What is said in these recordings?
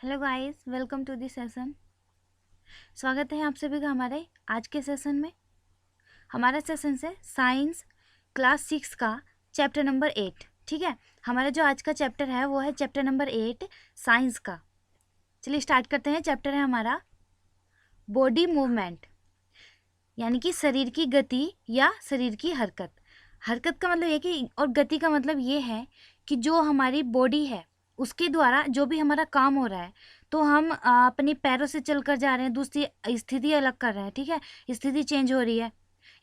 Hello guys, welcome to this session. स्वागत है आप सभी का हमारे आज के सेशन में। हमारा सेशन से साइंस क्लास 6 का चैप्टर नंबर 8। ठीक है, हमारा जो आज का चैप्टर है वो है चैप्टर नंबर 8 साइंस का। चलिए स्टार्ट करते हैं। चैप्टर है हमारा बॉडी मूवमेंट, यानी कि शरीर की गति या शरीर की हरकत। हरकत का मतलब ये कि, और गति का मतलब ये है कि जो हमारी बॉडी है उसके द्वारा जो भी हमारा काम हो रहा है, तो हम अपने पैरों से चल कर जा रहे हैं, दूसरी स्थिति अलग कर रहे हैं। ठीक है, स्थिति चेंज हो रही है।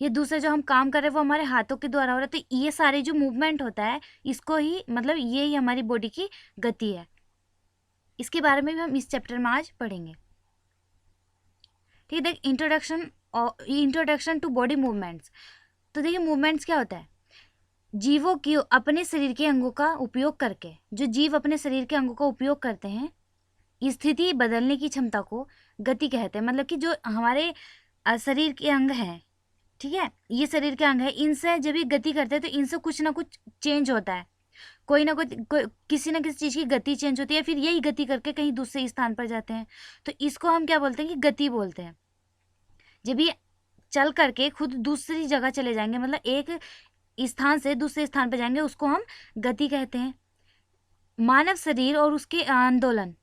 ये दूसरा जो हम काम कर रहे हैं वो हमारे हाथों के द्वारा हो रहा है। तो ये सारे जो मूवमेंट होता है इसको ही मतलब ये ही हमारी बॉडी की गति है। इसके बारे में भी हम इस चैप्टर में आज पढ़ेंगे। ठीक है, देख इंट्रोडक्शन टू बॉडी मूवमेंट्स। तो देखिए मूवमेंट्स क्या होता है। जीवों की अपने शरीर के अंगों का उपयोग करके, जो जीव अपने शरीर के अंगों का उपयोग करते हैं, स्थिति बदलने की क्षमता को गति कहते हैं। मतलब कि जो हमारे शरीर के अंग हैं, ठीक है, ये शरीर के अंग है, इनसे जब ये गति करते हैं तो इनसे कुछ ना कुछ चेंज होता है। कोई ना किसी ना किसी चीज़ की गति चेंज होती है, फिर यही गति करके कहीं दूसरे स्थान पर जाते हैं। तो इसको हम क्या बोलते हैं कि गति बोलते हैं। जब ये चल करके खुद दूसरी जगह चले जाएंगे, मतलब एक स्थान से दूसरे स्थान पर जाएंगे, उसको हम गति कहते हैं। मानव शरीर और उसके आंदोलन,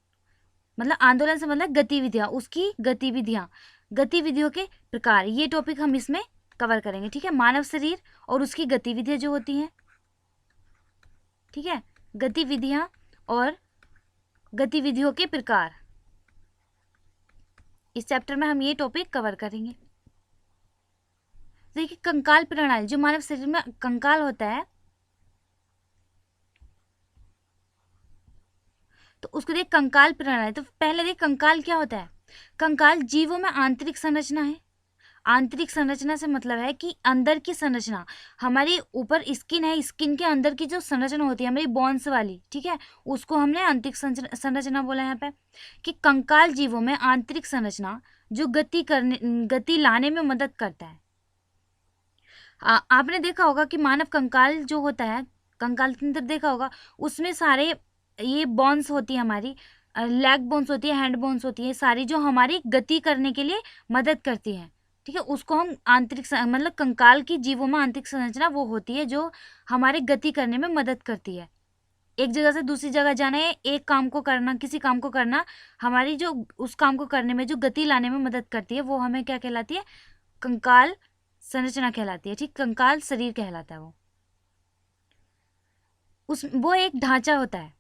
मतलब आंदोलन से मतलब गतिविधियां, उसकी गतिविधियों के प्रकार, ये टॉपिक हम इसमें कवर करेंगे। ठीक है, मानव शरीर और उसकी गतिविधियां जो होती हैं, ठीक है, गतिविधियां और गतिविधियों के प्रकार, इस चैप्टर में हम ये टॉपिक कवर करेंगे। देखिए कंकाल प्रणाली, जो मानव शरीर में कंकाल होता है तो उसको देख कंकाल प्रणाली। तो पहले देख कंकाल क्या होता है। कंकाल जीवों में आंतरिक संरचना है। आंतरिक संरचना से मतलब है कि अंदर की संरचना, हमारी ऊपर स्किन है, स्किन के अंदर की जो संरचना होती है हमारी बोन्स वाली, ठीक है, उसको हमने आंतरिक संरचना बोला यहाँ पे। कि कंकाल जीवों में आंतरिक संरचना जो गति लाने में मदद करता है। आपने देखा होगा कि मानव कंकाल जो होता है, कंकाल के अंदर देखा होगा, उसमें सारे ये बोन्स होती है, हमारी लेग बोन्स होती है, हैंड बोन्स होती है, सारी जो हमारी गति करने के लिए मदद करती है। ठीक है, उसको हम आंतरिक मतलब कंकाल की जीवों में आंतरिक संरचना वो होती है जो हमारे गति करने में मदद करती है। एक जगह से दूसरी जगह जाना है, एक काम को करना, किसी काम को करना, हमारी जो उस काम को करने में जो गति लाने में मदद करती है वो हमें क्या कहलाती है, कंकाल संरचना कहलाती है। ठीक, कंकाल शरीर कहलाता है वो एक ढांचा होता है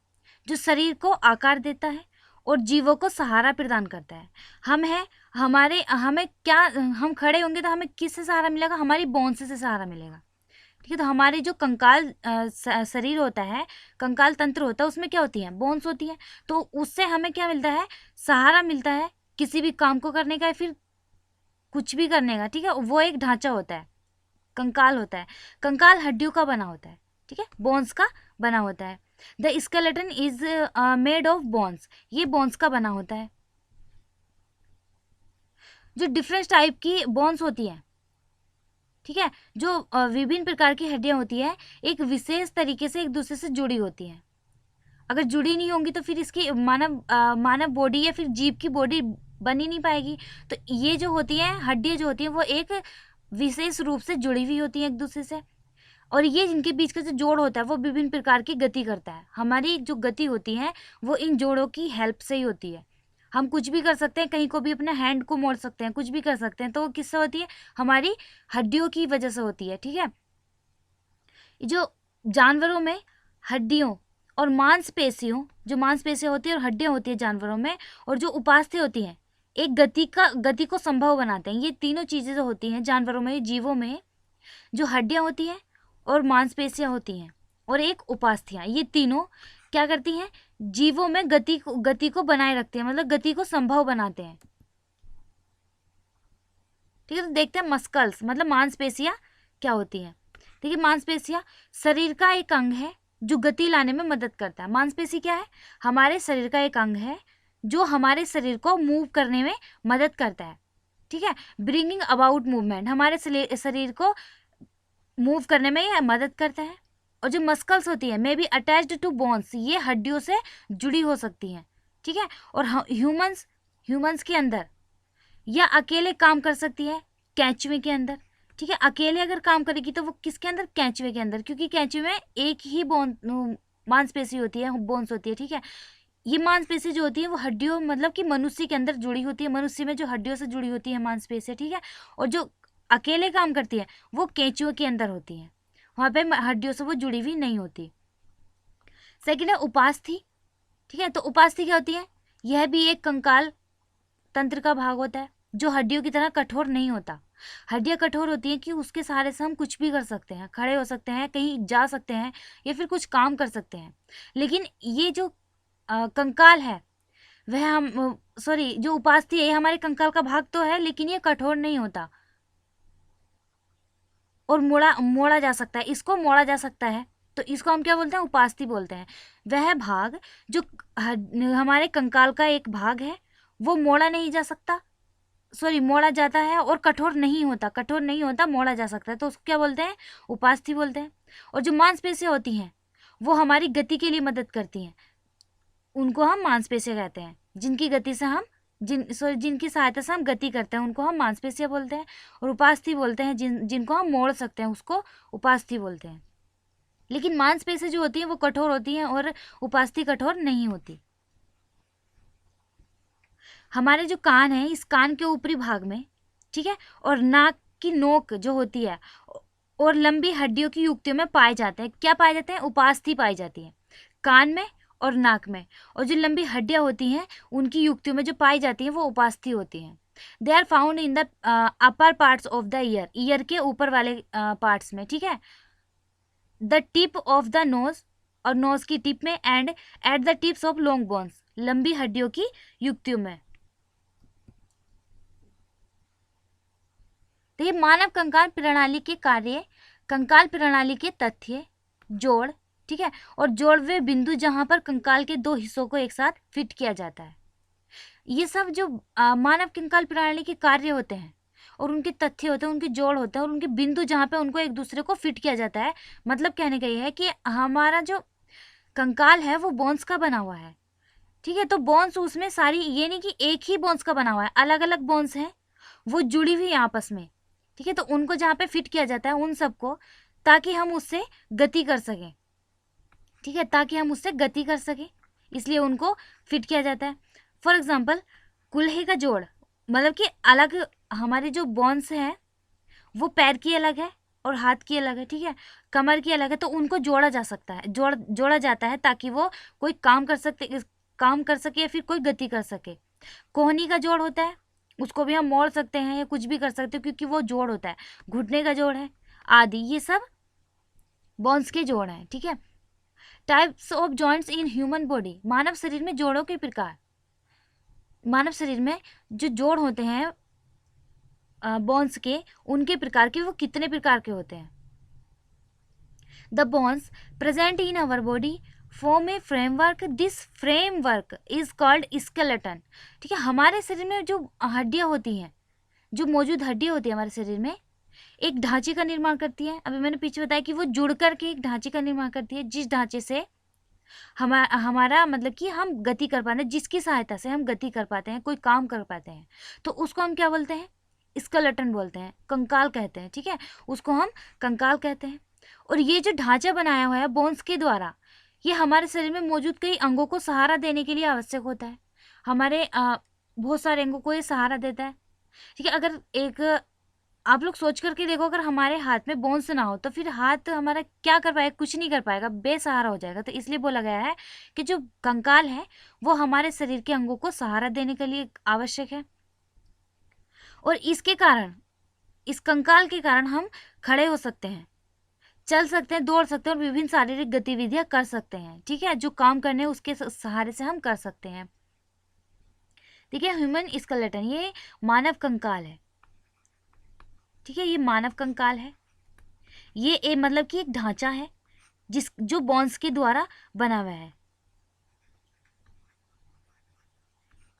जो शरीर को आकार देता है और जीवों को सहारा प्रदान करता है। हमें क्या, हम खड़े होंगे तो हमें किससे सहारा मिलेगा, हमारी बोन से सहारा मिलेगा। ठीक है, तो हमारे जो कंकाल शरीर होता है, कंकाल तंत्र होता है, उसमें क्या होती है, बोन्स होती है। तो उससे हमें क्या मिलता है, सहारा मिलता है किसी भी काम को करने का या फिर कुछ भी करने का। ठीक है, वो एक ढांचा होता है, कंकाल होता है। कंकाल हड्डियों का बना होता है, ठीक है, बोन्स का बना होता है। The skeleton is made of bones, ये बोन्स का बना होता है। जो डिफरेंट टाइप की बोन्स होती है, ठीक है, जो विभिन्न प्रकार की हड्डियां होती है, एक विशेष तरीके से एक दूसरे से जुड़ी होती हैं। अगर जुड़ी नहीं होंगी तो फिर इसकी मानव बॉडी या फिर जीव की बॉडी बन ही नहीं पाएगी। तो ये जो होती है हड्डियां जो होती हैं वो एक विशेष रूप से जुड़ी हुई होती हैं एक दूसरे से, और ये जिनके बीच का जो जोड़ होता है वो विभिन्न प्रकार की गति करता है। हमारी जो गति होती है वो इन जोड़ों की हेल्प से ही होती है। हम कुछ भी कर सकते हैं, कहीं को भी अपने हैंड को मोड़ सकते हैं, कुछ भी कर सकते हैं, तो वो किससे होती है, हमारी हड्डियों की वजह से होती है। ठीक है, जो जानवरों में हड्डियों और मांसपेशियों, जो मांसपेशियां होती है और हड्डियां होती है जानवरों में, और जो उपास्थि होती हैं, एक गति को संभव बनाते हैं। ये तीनों चीज़ें जो होती हैं जानवरों में, जीवों में, जो हड्डियां होती हैं और मांसपेशियां होती हैं और एक उपास्थियां, ये तीनों क्या करती हैं, जीवों में गति को बनाए रखती हैं, मतलब गति को संभव बनाते हैं। ठीक है, तो देखते हैं मस्कल्स मतलब मांसपेशियां क्या होती हैं। देखिए मांसपेशियां शरीर का एक अंग है जो गति लाने में मदद करता है। मांसपेशी क्या है, हमारे शरीर का एक अंग है जो हमारे शरीर को मूव करने में मदद करता है। ठीक है, ब्रिंगिंग अबाउट मूवमेंट, हमारे शरीर को मूव करने में ये मदद करता है। और जो मस्कल्स होती है may be attached to bones, ये हड्डियों से जुड़ी हो सकती हैं। ठीक है। और ह्यूमंस के अंदर या अकेले काम कर सकती है कैंचुए के अंदर, ठीक है। अकेले अगर काम करेगी तो वो किसके अंदर, कैंचुए के अंदर, क्योंकि कैंचुए में एक ही बोन मांसपेशी होती है, बोन्स होती है, ठीक है। ये मांसपेशी जो होती है वो हड्डियों मतलब कि मनुष्य के अंदर जुड़ी होती है, मनुष्य में जो हड्डियों से जुड़ी होती है मांसपेशी, ठीक है। और जो अकेले काम करती है वो केंचुए के अंदर होती है, वहाँ पे हड्डियों से वो जुड़ी हुई नहीं होती। सेकेंड है उपास्थि, ठीक है। तो उपास्थि क्या होती है, यह भी एक कंकाल तंत्र का भाग होता है जो हड्डियों की तरह कठोर नहीं होता। हड्डियां कठोर होती हैं कि उसके सहारे से हम कुछ भी कर सकते हैं, खड़े हो सकते हैं, कहीं जा सकते हैं या फिर कुछ काम कर सकते हैं। लेकिन ये जो कंकाल है वह हम सॉरी जो उपास्थि है ये हमारे कंकाल का भाग तो है, लेकिन ये कठोर नहीं होता और मोड़ा मोड़ा जा सकता है, इसको मोड़ा जा सकता है, तो इसको हम क्या बोलते हैं, उपास्थि बोलते हैं। वह भाग जो हमारे कंकाल का एक भाग है वो मोड़ा नहीं जा सकता, सॉरी मोड़ा जाता है और कठोर नहीं होता, कठोर नहीं होता, मोड़ा जा सकता है, तो उसको क्या बोलते हैं, उपास्थि बोलते हैं। और जो मांसपेशियां होती हैं वो हमारी गति के लिए मदद करती हैं, उनको हम मांसपेशियां कहते हैं। जिनकी गति से हम जिनकी सहायता से हम गति करते हैं उनको हम मांसपेशियां बोलते हैं। और उपास्थि बोलते हैं जिनको हम मोड़ सकते हैं, उसको उपास्थि बोलते हैं। लेकिन मांसपेशियां जो होती हैं वो कठोर होती हैं और उपास्थि कठोर नहीं होती। हमारे जो कान है, इस कान के ऊपरी भाग में, ठीक है, और नाक की नोक जो होती है और लंबी हड्डियों की युक्तियों में पाए जाते हैं, क्या पाए जाते हैं, उपास्थि पाई जाती है कान में और नाक में। और जो लंबी हड्डियां होती हैं उनकी युक्तियों में जो पाई जाती हैं वो उपास्थि होती हैं। They are found in the upper parts of the ear, ear के ऊपर वाले पार्ट्स में, ठीक है। The tip of the nose, और नोज की टिप में, and at the tips of long bones, लंबी हड्डियों की युक्तियों में। तो ये मानव कंकाल प्रणाली के कार्य, कंकाल प्रणाली के तथ्य, जोड़, ठीक है, और जोड़ वे बिंदु जहां पर कंकाल के दो हिस्सों को एक साथ फिट किया जाता है। ये सब जो मानव कंकाल प्रणाली के कार्य होते हैं और उनके तथ्य होते हैं, उनके जोड़ होते हैं और उनके बिंदु जहाँ पे उनको एक दूसरे को फिट किया जाता है। मतलब कहने का ये है कि हमारा जो कंकाल है वो बोन्स का बना हुआ है, ठीक है। तो बोन्स उसमें सारी, ये नहीं कि एक ही बोन्स का बना हुआ है, अलग अलग बोन्स हैं वो जुड़ी हुई है आपस में, ठीक है। तो उनको जहाँ पे फिट किया जाता है उन सबको, ताकि हम उससे गति कर सकें, ठीक है, ताकि हम उससे गति कर सकें, इसलिए उनको फिट किया जाता है। फॉर एग्जाम्पल कुल्हे का जोड़, मतलब कि अलग हमारे जो बोन्स हैं वो पैर की अलग है और हाथ की अलग है, ठीक है, कमर की अलग है, तो उनको जोड़ा जा सकता है, जोड़ा जाता है ताकि वो कोई काम कर सके या फिर कोई गति कर सके। कोहनी का जोड़ होता है, उसको भी हम मोड़ सकते हैं या कुछ भी कर सकते हैं क्योंकि वो जोड़ होता है। घुटने का जोड़ है आदि, ये सब बोन्स के जोड़ हैं, ठीक है। Types of joints in human body, मानव शरीर में जोड़ों के प्रकार। मानव शरीर में जो जोड़ होते हैं बोन्स के, उनके प्रकार के, वो कितने प्रकार के होते हैं। The bones present in our body form a framework, this framework is called skeleton, ठीक है। हमारे शरीर में जो हड्डियां होती हैं, जो मौजूद हड्डियां होती है हमारे शरीर में, एक ढांचे का निर्माण करती है। अभी मैंने पीछे बताया कि वो जुड़ करके एक ढांचे का निर्माण करती है, जिस ढांचे से हमारा मतलब कि हम गति कर पाते हैं, जिसकी सहायता से हम गति कर पाते हैं, कोई काम कर पाते हैं, तो उसको हम क्या बोलते हैं, स्केलेटन बोलते हैं, कंकाल कहते हैं, ठीक है, उसको हम कंकाल कहते हैं। और ये जो ढांचा बनाया हुआ है बोन्स के द्वारा, ये हमारे शरीर में मौजूद कई अंगों को सहारा देने के लिए आवश्यक होता है। हमारे बहुत सारे अंगों को ये सहारा देता है, ठीक है। अगर एक आप लोग सोच करके देखो, अगर हमारे हाथ में बोन्स ना हो तो फिर हाथ हमारा क्या कर पाएगा, कुछ नहीं कर पाएगा, बेसहारा हो जाएगा। तो इसलिए बोला गया है कि जो कंकाल है वो हमारे शरीर के अंगों को सहारा देने के लिए आवश्यक है। और इसके कारण, इस कंकाल के कारण हम खड़े हो सकते हैं, चल सकते हैं, दौड़ सकते हैं और विभिन्न शारीरिक गतिविधियां कर सकते हैं, ठीक है। जो काम करने हैं उसके सहारे से हम कर सकते हैं, ठीक है। ह्यूमन स्केलेटन, ये मानव कंकाल है, ठीक है, ये मानव कंकाल है। ये मतलब कि एक ढांचा है जो बोन्स के द्वारा बना हुआ है,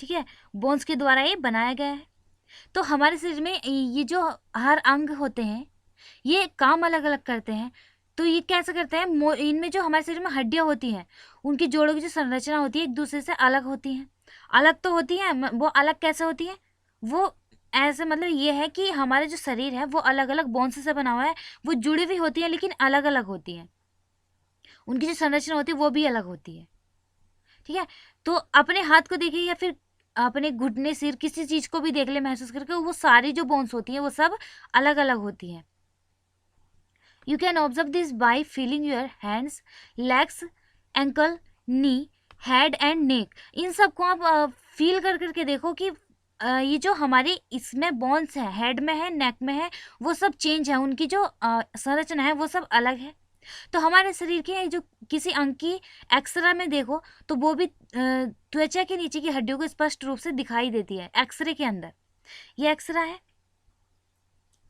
ठीक है, बोन्स के द्वारा ये बनाया गया है। तो हमारे शरीर में ये जो हर अंग होते हैं ये काम अलग अलग करते हैं। तो ये कैसे करते हैं, इनमें जो हमारे शरीर में हड्डियां होती हैं उनकी जोड़ों की जो संरचना होती है एक दूसरे से अलग होती हैं। अलग तो होती है, वो अलग कैसे होती है, वो ऐसे मतलब ये है कि हमारे जो शरीर है वो अलग अलग बोन्स से बना हुआ है, वो जुड़ी हुई होती है लेकिन अलग अलग होती है, उनकी जो संरचना होती है वो भी अलग होती है। ठीक है, तो अपने हाथ को देखिए या फिर अपने घुटने सिर किसी चीज को भी देख ले महसूस करके, वो सारी जो बोन्स होती हैं वो सब अलग अलग होती हैं। You can observe this by feeling your hands, legs, ankle, knee, head and neck. इन सबको आप फील कर करके देखो कि ये जो हमारे इसमें बोन्स है, हेड में है, नेक में है, वो सब चेंज है, उनकी जो संरचना है वो सब अलग है। तो हमारे शरीर के जो किसी अंग की एक्सरे में देखो तो वो भी त्वचा के नीचे की हड्डियों को स्पष्ट रूप से दिखाई देती है एक्सरे के अंदर। ये एक्सरा है,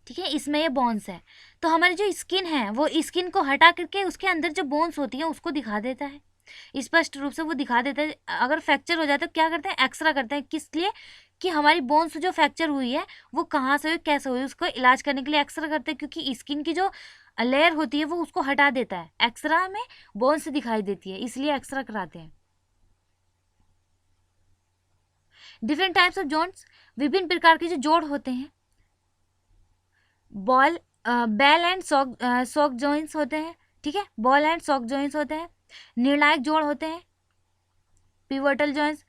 ठीक है, इसमें ये बोन्स है। तो हमारी जो स्किन है वो स्किन को हटा करके उसके अंदर जो बोन्स होती हैं उसको दिखा देता है, स्पष्ट रूप से वो दिखा देता है। अगर फ्रैक्चर हो जाता है तो क्या करते हैं, एक्सरा करते हैं, किस लिए, कि हमारी बोन्स जो फ्रैक्चर हुई है वो कहाँ से हुई, कैसे हुई, उसको इलाज करने के लिए एक्सरा करते हैं, क्योंकि स्किन की जो लेयर होती है वो उसको हटा देता है, एक्सरा में बोन्स दिखाई देती है, इसलिए एक्सरा कराते हैं। डिफरेंट टाइप्स ऑफ जॉइंट्स, विभिन्न प्रकार के जो जोड़ होते हैं, ball bell and socket joints होते हैं, ठीक है, बॉल एंड सॉक जॉइंट्स होते हैं, निर्णायक जोड़ होते हैं, पिवोटल जॉइंट्स,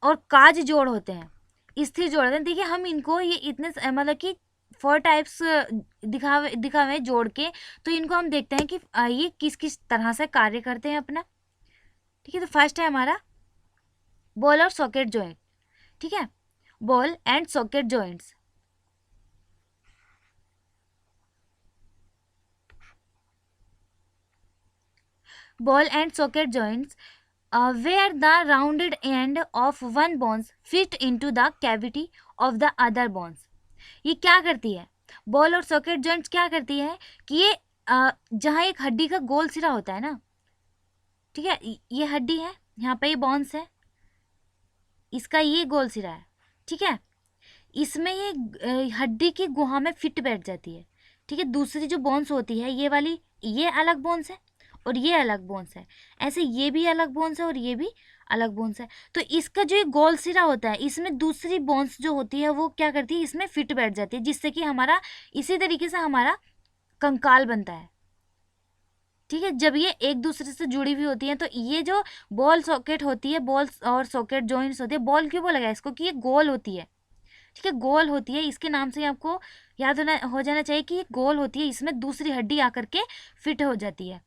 और काज जोड़ होते हैं, स्थिर जोड़ होते हैं। देखिए हम इनको ये इतने मतलब कि 4 टाइप्स दिखावे जोड़ के, तो इनको हम देखते हैं कि ये किस किस तरह से कार्य करते हैं अपना। ठीक है, तो फर्स्ट है हमारा बॉल और सॉकेट जॉइंट। ठीक है, ball and socket joints, ball and socket joints where the rounded end of one bones fit into the cavity of the other bones। ये क्या करती है, बॉल और सॉकेट जॉइंट्स क्या करती है कि ये जहाँ एक हड्डी का गोल सिरा होता है ना, ठीक है, ये हड्डी है, यहाँ पे ये बोन्स है, इसका ये गोल सिरा है, ठीक है, इसमें ये हड्डी की गुहा में फिट बैठ जाती है। ठीक है, दूसरी जो बोन्स होती है ये वाली, ये अलग बोन्स है और ये अलग बोन्स है, ऐसे ये भी अलग बोन्स है और ये भी अलग बोन्स है। तो इसका जो एक गोल सिरा होता है इसमें दूसरी बोन्स जो होती है वो क्या करती है, इसमें फिट बैठ जाती है, जिससे कि हमारा इसी तरीके से हमारा कंकाल बनता है। ठीक है, जब ये एक दूसरे से जुड़ी हुई होती हैं तो ये जो बॉल सॉकेट होती है, बॉल और सॉकेट जॉइंट्स होती है, बॉल क्यों बोला गया इसको कि ये गोल होती है। ठीक है, गोल होती है, इसके नाम से आपको याद हो जाना चाहिए कि ये गोल होती है, इसमें दूसरी हड्डी आकर के फिट हो जाती है।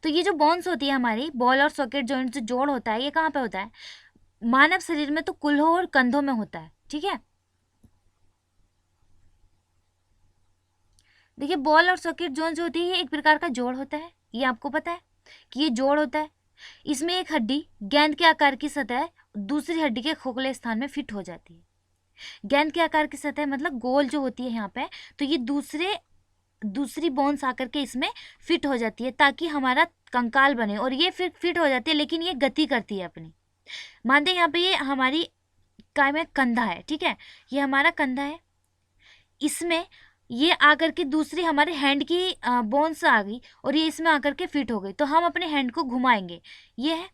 तो ये जो बोन्स होती है हमारी, बॉल और सॉकेट जॉइंट जो जोड़ होता है, ये कहाँ पे होता है, मानव शरीर में तो कुल्हों और कंधों में होता है। ठीक है, देखिए बॉल और सॉकेट जोन जो होती है ये एक प्रकार का जोड़ होता है, ये आपको पता है कि ये जोड़ होता है। इसमें एक हड्डी गेंद के आकार की सतह दूसरी हड्डी के खोखले स्थान में फिट हो जाती है। गेंद के आकार की सतह मतलब गोल जो होती है यहाँ पे, तो ये दूसरी बोन्स आकर के इसमें फिट हो जाती है ताकि हमारा कंकाल बने, और ये फिट हो जाती है, लेकिन ये गति करती है अपनी। मानते हैं यहाँ पे ये हमारी काय में कंधा है, ठीक है, ये हमारा कंधा है, इसमें ये आकर के दूसरी हमारे हैंड की बोन्स आ गई और ये इसमें आकर के फिट हो गई, तो हम अपने हैंड को घुमाएंगे, ये है,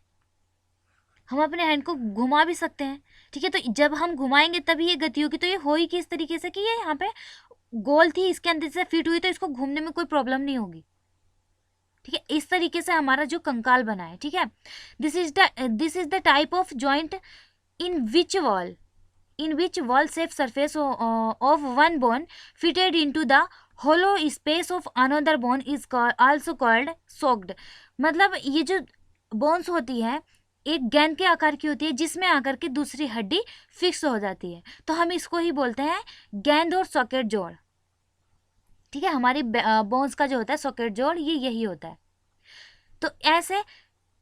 हम अपने हैंड को घुमा भी सकते हैं। ठीक है, तो जब हम घुमाएंगे तभी ये गति होगी। तो ये हो ही किस तरीके से कि ये यहाँ पे गोल थी, इसके अंदर से फिट हुई, तो इसको घूमने में कोई प्रॉब्लम नहीं होगी। ठीक है, इस तरीके से हमारा जो कंकाल बना है। ठीक है, this is the type of joint in which wall shape surface of one bone fitted into the hollow space of another bone is also called socked। मतलब ये जो बोन्स होती है एक गेंद के आकार की होती है जिसमें आकर के दूसरी हड्डी फिक्स हो जाती है, तो हम इसको ही बोलते हैं गेंद और सॉकेट जोड़। ठीक है, हमारी बोन्स का जो होता है सॉकेट जोड़ ये यही होता है। तो ऐसे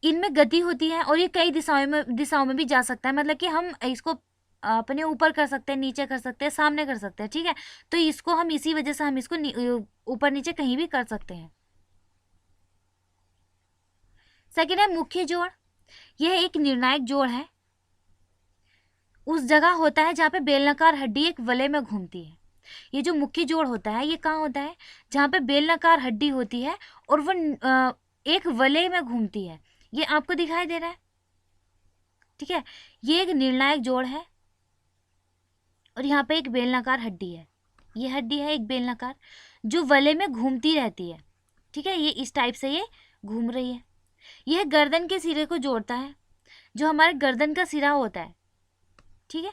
इनमें गति होती है और ये कई दिशाओं में भी जा सकता है, मतलब कि हम इसको अपने ऊपर कर सकते हैं, नीचे कर सकते हैं, सामने कर सकते हैं। ठीक है, तो इसको हम इसी वजह से हम इसको ऊपर नीचे कहीं भी कर सकते हैं। सेकेंड है मुख्य जोड़, यह एक निर्णायक जोड़ है, उस जगह होता है जहाँ पे बेलनाकार हड्डी एक वलय में घूमती है। ये जो मुख्य जोड़ होता है ये कहाँ होता है, जहाँ पे बेलनाकार हड्डी होती है और वो एक वलय में घूमती है। ये आपको दिखाई दे रहा है, ठीक है, ये एक निर्णायक जोड़ है और यहाँ पे एक बेलनाकार हड्डी है, ये हड्डी है एक बेलनाकार जो वलय में घूमती रहती है। ठीक है, ये इस टाइप से ये घूम रही है। यह गर्दन के सिरे को जोड़ता है, जो हमारे गर्दन का सिरा होता है। ठीक है,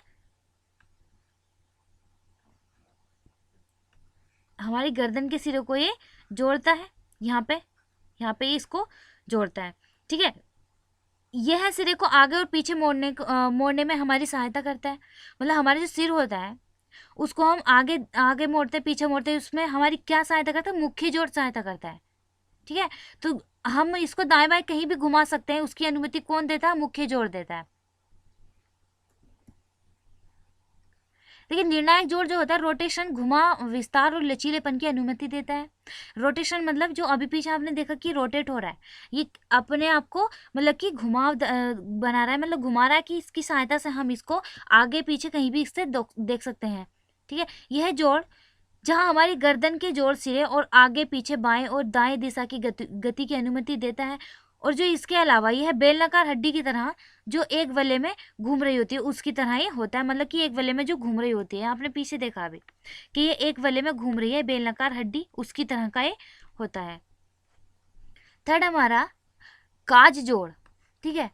हमारी गर्दन के सिरे को ये जोड़ता है, यहाँ पे इसको जोड़ता है। ठीक है, यह सिरे को आगे और पीछे मोड़ने में हमारी सहायता करता है। मतलब हमारा जो सिर होता है उसको हम आगे आगे मोड़ते पीछे मोड़ते, उसमें हमारी क्या सहायता करता है? मुख्य जोड़ सहायता करता है। ठीक है, तो हम इसको दाएं बाएं कहीं भी घुमा सकते हैं, उसकी अनुमति कौन देता है? मुख्य जोड़ देता है। देखिए, निर्णायक जोड़ जो होता है रोटेशन, घुमा, विस्तार और लचीलेपन की अनुमति देता है। रोटेशन मतलब जो अभी पीछे आपने देखा कि रोटेट हो रहा है, ये अपने आप को मतलब कि घुमाव बना रहा है, मतलब घुमा रहा है कि इसकी सहायता से हम इसको आगे पीछे कहीं भी इससे देख सकते हैं। ठीक है, यह जोड़ जहाँ हमारी गर्दन के जोड़ सिरे और आगे पीछे बाएं और दाएं दिशा की गति की अनुमति देता है। और जो इसके अलावा यह बेलनाकार हड्डी की तरह जो एक वलय में घूम रही होती है उसकी तरह ही होता है। मतलब कि एक वलय में जो घूम रही होती है, आपने पीछे देखा अभी कि ये एक वलय में घूम रही है, बेलनाकार हड्डी उसकी तरह का ये होता है। थर्ड हमारा काज जोड़। ठीक है,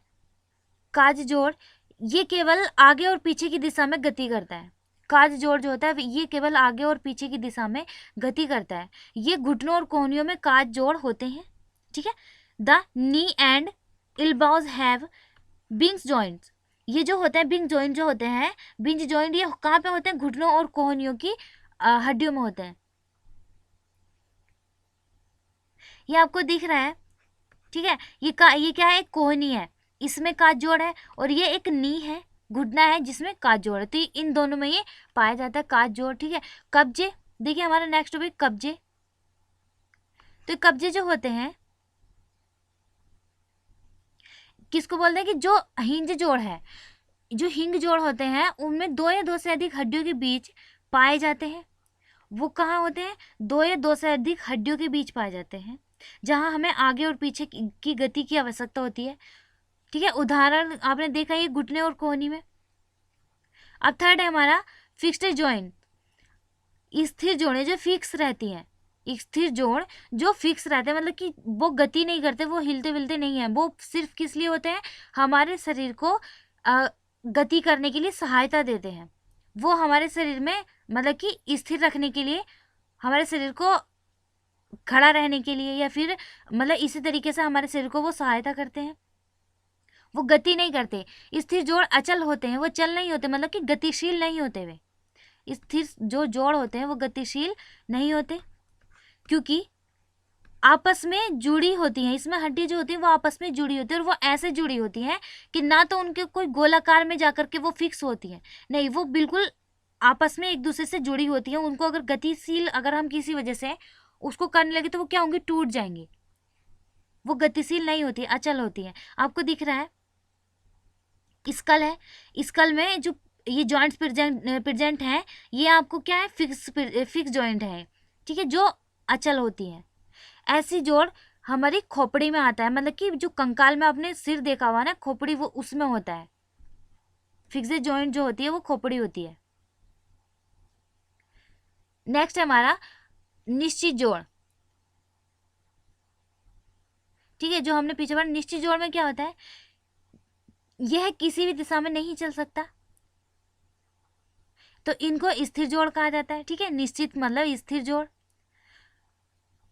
काज जोड़ ये केवल आगे और पीछे की दिशा में गति करता है। काज जोड़ जो होता है ये केवल आगे और पीछे की दिशा में गति करता है। ये घुटनों और कोहनियों में काज जोड़ होते हैं। ठीक है, the knee and elbows have hinge joints. ये जो होते हैं बिंग जॉइंट जो होते हैं, बिंज जॉइंट ये कहाँ पे होते हैं? घुटनों और कोहनियों की हड्डियों में होते हैं। ये आपको दिख रहा है। ठीक है, ये क्या है? एक कोहनी है, इसमें काज जोड़ है, और ये एक नी है, घुटना है जिसमें काज जोड़ है। तो इन दोनों में ये पाया जाता है काज जोड़। ठीक है, कब्जे, देखिए हमारा नेक्स्ट टॉपिक कब्जे। तो कब्जे जो होते हैं किसको बोलते हैं? कि जो हिंज जोड़ है, जो हिंग जोड़ होते हैं उनमें दो या दो से अधिक हड्डियों के बीच पाए जाते हैं। वो कहाँ होते हैं? दो या दो से अधिक हड्डियों के बीच पाए जाते हैं, जहाँ हमें आगे और पीछे की गति की आवश्यकता होती है। ठीक है, उदाहरण आपने देखा ये घुटने और कोहनी में। अब थर्ड है हमारा फिक्स्ड जॉइंट। स्थिर जोड़ें जो फिक्स रहती हैं, स्थिर जोड़ जो फिक्स रहते हैं, मतलब कि वो गति नहीं करते, वो हिलते विलते नहीं है। वो सिर्फ किस लिए होते हैं? हमारे शरीर को गति करने के लिए सहायता देते हैं। वो हमारे शरीर में मतलब कि स्थिर रखने के लिए, हमारे शरीर को खड़ा रहने के लिए, या फिर मतलब इसी तरीके से हमारे शरीर को वो सहायता करते हैं। वो गति नहीं करते। स्थिर जोड़ अचल होते हैं, वो चल नहीं होते, मतलब कि गतिशील नहीं होते। वे स्थिर जो जोड़ होते हैं वो गतिशील नहीं होते, क्योंकि आपस में जुड़ी होती हैं। इसमें हड्डी जो होती है वो आपस में जुड़ी होती है, और वो ऐसे जुड़ी होती हैं कि ना तो उनके कोई गोलाकार में जाकर के वो फिक्स होती हैं, नहीं, वो बिल्कुल आपस में एक दूसरे से जुड़ी होती हैं। उनको अगर गतिशील अगर हम किसी वजह से उसको करने लगे तो वो क्या होंगी? टूट जाएंगी। वो गतिशील नहीं होती, अचल होती है। आपको दिख रहा है स्कल है, स्कल में जो ये जॉइंट्स प्रेजेंट हैं, ये आपको क्या है? फिक्स जॉइंट है। ठीक है, जो अचल होती है। ऐसी जोड़ हमारी खोपड़ी में आता है, मतलब कि जो कंकाल में आपने सिर देखा हुआ ना, खोपड़ी, वो उसमें होता है। फिक्स्ड जॉइंट जो होती है वो खोपड़ी होती है। नेक्स्ट है हमारा निश्चित जोड़। ठीक है, जो हमने पीछे पढ़ा, निश्चित जोड़ में क्या होता है? यह किसी भी दिशा में नहीं चल सकता, तो इनको स्थिर जोड़ कहा जाता है। ठीक है, निश्चित मतलब स्थिर जोड़।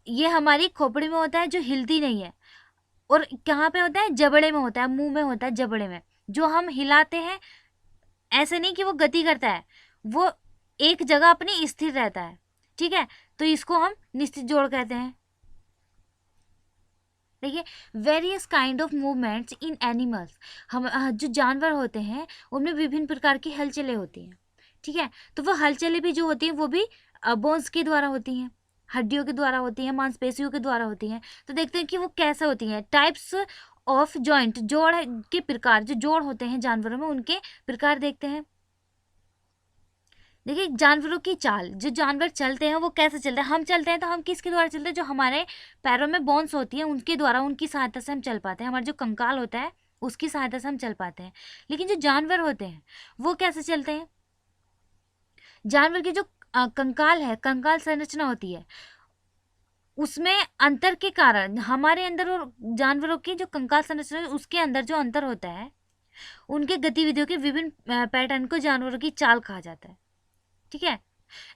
ये हमारी खोपड़ी में होता है, जो हिलती नहीं है। और कहाँ पे होता है? जबड़े में होता है, मुंह में होता है, जबड़े में। जो हम हिलाते हैं, ऐसे नहीं कि वो गति करता है, वो एक जगह अपनी स्थिर रहता है। ठीक है, तो इसको हम निश्चित जोड़ कहते हैं। देखिए, various kind of movements in animals. हम जो जानवर होते हैं उनमें विभिन्न प्रकार की हलचलें होती हैं। ठीक है, तो वो हलचलें भी जो होती हैं वो भी बोन्स के द्वारा होती हैं, हड्डियों के द्वारा होती हैं, मांसपेशियों के द्वारा होती हैं। तो देखते हैं कि वो कैसे होती हैं। टाइप्स ऑफ जॉइंट, जोड़ के प्रकार, जो जोड़ होते हैं जानवरों में उनके प्रकार देखते हैं। देखिए, जानवरों की चाल, जो जानवर चलते हैं वो कैसे चलते हैं? हम चलते हैं तो हम किसके द्वारा चलते हैं? जो हमारे पैरों में बोन्स होती हैं उनके द्वारा, उनकी सहायता से हम चल पाते हैं। हमारा जो कंकाल होता है उसकी सहायता से हम चल पाते हैं। लेकिन जो जानवर होते हैं वो कैसे चलते हैं? जानवर की जो कंकाल है, कंकाल संरचना होती है, उसमें अंतर के कारण हमारे अंदर और जानवरों की जो कंकाल संरचना है उसके अंदर जो अंतर होता है, उनके गतिविधियों के विभिन्न पैटर्न को जानवरों की चाल कहा जाता है। ठीक है,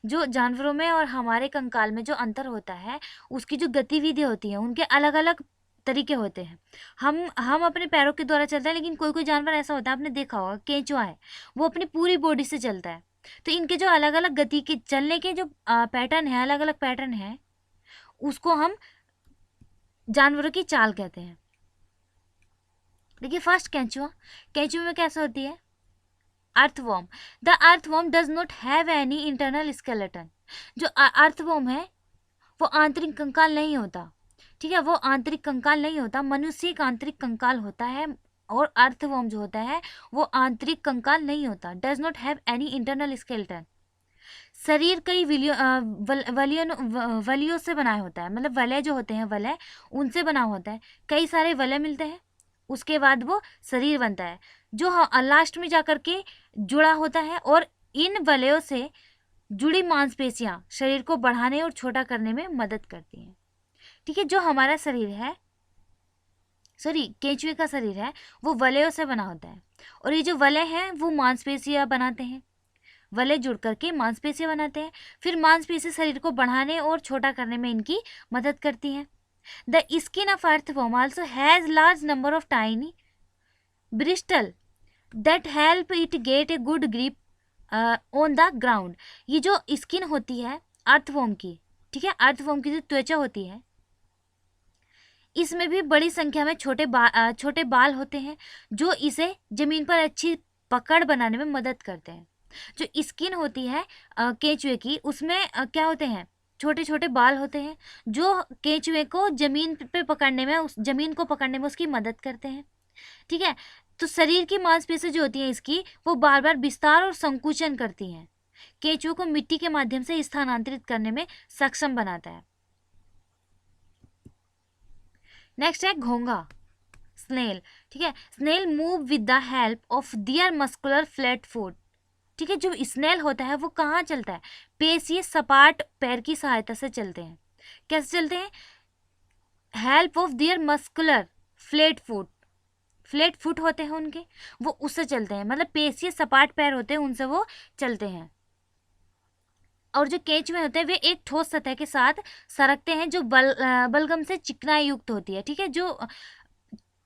जो जानवरों में और हमारे कंकाल में जो अंतर होता है, उसकी जो गतिविधि होती है, उनके अलग अलग तरीके होते हैं। हम अपने पैरों के द्वारा चलते हैं, लेकिन कोई कोई जानवर ऐसा होता है, आपने देखा होगा केंचुआ है, वो अपनी पूरी बॉडी से चलता है। तो इनके जो अलग अलग गति के चलने के जो पैटर्न है, अलग अलग पैटर्न है, उसको हम जानवरों की चाल कहते हैं। देखिए फर्स्ट केंचुआ, केंचुआ में कैसे होती है? Earthworm. The earthworm does not have any internal skeleton. जो अर्थवॉर्म है वो आंतरिक कंकाल नहीं होता। ठीक है, वो आंतरिक कंकाल नहीं होता, मनुष्य का आंतरिक कंकाल होता है, और अर्थवॉर्म जो होता है वो आंतरिक कंकाल नहीं होता। Does not have any internal skeleton. शरीर कई वलियों से बना होता है, मतलब वलय जो होते हैं, वलय उनसे बना होता है। कई सारे वलय मिलते हैं, उसके बाद वो शरीर बनता है, जो लास्ट में जाकर के जुड़ा होता है, और इन वलयों से जुड़ी मांसपेशियां शरीर को बढ़ाने और छोटा करने में मदद करती हैं। ठीक है, जो हमारा शरीर है, सॉरी केंचुए का शरीर है, वो वलयों से बना होता है, और ये जो वलय हैं वो मांसपेशियां बनाते हैं। वलय जुड़ करके मांसपेशियां बनाते हैं, फिर मांसपेशी शरीर को बढ़ाने और छोटा करने में इनकी मदद करती हैं। The skin of earthworm also has large number of tiny Bristol that help it get a good grip on the ground. ये जो स्किन होती है अर्थवॉर्म की, ठीक है, अर्थवॉर्म की जो त्वचा होती है, इसमें भी बड़ी संख्या में छोटे बाल होते हैं, जो इसे जमीन पर अच्छी पकड़ बनाने में मदद करते हैं। जो स्किन होती है केंचुए की, उसमें क्या होते हैं? छोटे छोटे बाल होते हैं, जो केंचुए को जमीन पे पकड़ने में, उस जमीन को पकड़ने में उसकी मदद करते हैं। ठीक है, तो शरीर की मांसपेशी जो होती है इसकी, वो बार बार विस्तार और संकुचन करती हैं, केंचुए को मिट्टी के माध्यम से स्थानांतरित करने में सक्षम बनाता है। नेक्स्ट है घोंघा, स्नेल। ठीक है, snail move with the help of their muscular flat foot. ठीक है, जो स्नेल होता है वो कहाँ चलता है? पेशीय सपाट पैर की सहायता से चलते हैं। कैसे चलते हैं? Help of their muscular flat foot, flat foot होते हैं उनके, वो उससे चलते हैं, मतलब पेशीय सपाट पैर होते हैं, उनसे वो चलते हैं। और जो केंचुए होते हैं वे एक ठोस सतह के साथ सरकते हैं, जो बलगम से चिकनाई युक्त होती है। ठीक है, जो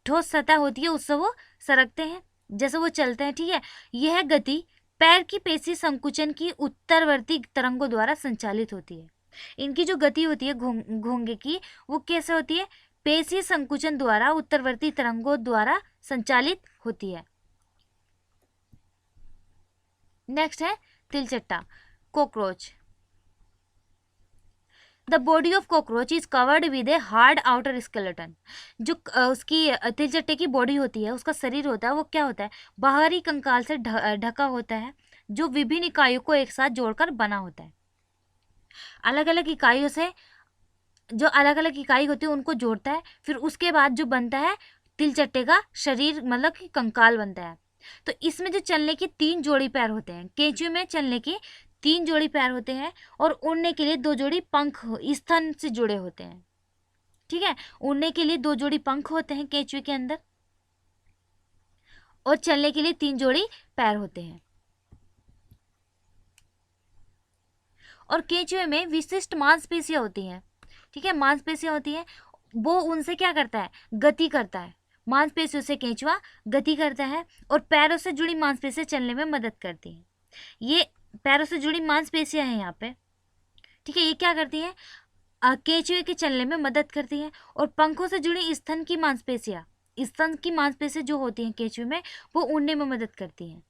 ठोस सतह होती है उससे वो सरकते हैं, जैसे वो चलते हैं। ठीक है, यह गति पैर की पेशी संकुचन की उत्तरवर्ती तरंगों द्वारा संचालित होती है। इनकी जो गति होती है घोंघे की, वो कैसे होती है? पेशी संकुचन द्वारा उत्तरवर्ती तरंगों द्वारा संचालित होती है। नेक्स्ट है तिलचट्टा, cockroach. The body of cockroach is covered with a hard outer skeleton. जो उसकी तिलचट्टे की बॉडी होती है, उसका शरीर होता है, वो क्या होता है? बाहरी कंकाल से ढका होता है, जो विभिन्न इकाइयों को एक साथ जोड़कर बना होता है। अलग अलग इकाइयों से, जो अलग अलग इकाई होती है उनको जोड़ता है, फिर उसके बाद जो बनता है तिलचट्टे का शरीर, मतलब कि कंकाल बनता है। तो इसमें जो चलने की 3 जोड़ी पैर होते हैं, केंचुए में चलने की 3 जोड़ी पैर होते हैं, और उड़ने के लिए 2 जोड़ी पंख स्तन से जुड़े होते हैं। ठीक है, उड़ने के लिए 2 जोड़ी पंख होते हैं केंचुए के अंदर, और चलने के लिए 3 जोड़ी पैर होते हैं। और केंचुए में विशिष्ट मांसपेशियां होती हैं। ठीक है, मांसपेशियां होती हैं, वो उनसे क्या करता है? गति करता है। मांसपेशियों से केंचुआ गति करता है, और पैरों से जुड़ी मांसपेशियां चलने में मदद करती हैं। ये पैरों से जुड़ी मांसपेशियां हैं यहाँ पे। ठीक है, ये क्या करती हैं? केंचुए के चलने में मदद करती हैं। और पंखों से जुड़ी स्तन की मांसपेशियां, स्तन की मांसपेशियां जो होती हैं केंचुए में, वो उड़ने में मदद करती हैं।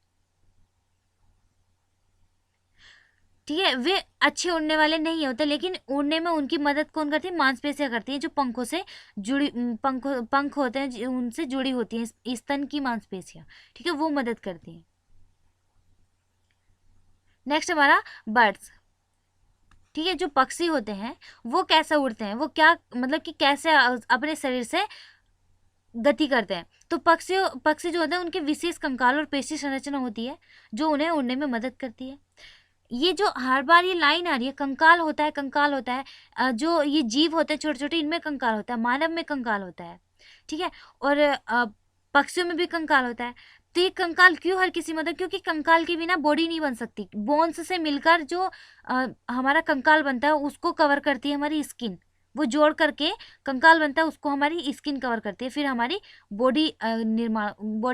ठीक है, वे अच्छे उड़ने वाले नहीं होते, लेकिन उड़ने में उनकी मदद कौन करती है? मांसपेशियां करती हैं, जो पंखों से जुड़ी, पंख होते हैं उनसे जुड़ी होती हैं, स्तन की मांसपेशियां। ठीक है, वो मदद करती हैं। नेक्स्ट हमारा बर्ड्स। ठीक है, जो पक्षी होते हैं वो कैसे उड़ते हैं? वो क्या, मतलब कि कैसे अपने शरीर से गति करते हैं। तो पक्षी जो होते हैं उनके विशेष कंकाल और पेशी संरचना होती है जो उन्हें उड़ने में मदद करती है। ये जो हर बार ये लाइन आ रही है, कंकाल होता है, कंकाल होता है, जो ये जीव होते हैं छोटे छोटे, इनमें कंकाल होता है, मानव में कंकाल होता है, ठीक है, और पक्षियों में भी कंकाल होता है। तो ये कंकाल क्यों हर किसी मतलब, क्योंकि कंकाल के बिना बॉडी नहीं बन सकती। बोन्स से मिलकर जो हमारा कंकाल बनता है उसको कवर करती है हमारी स्किन, वो जोड़ करके कंकाल बनता है, उसको हमारी स्किन कवर करती है, फिर हमारी बॉडी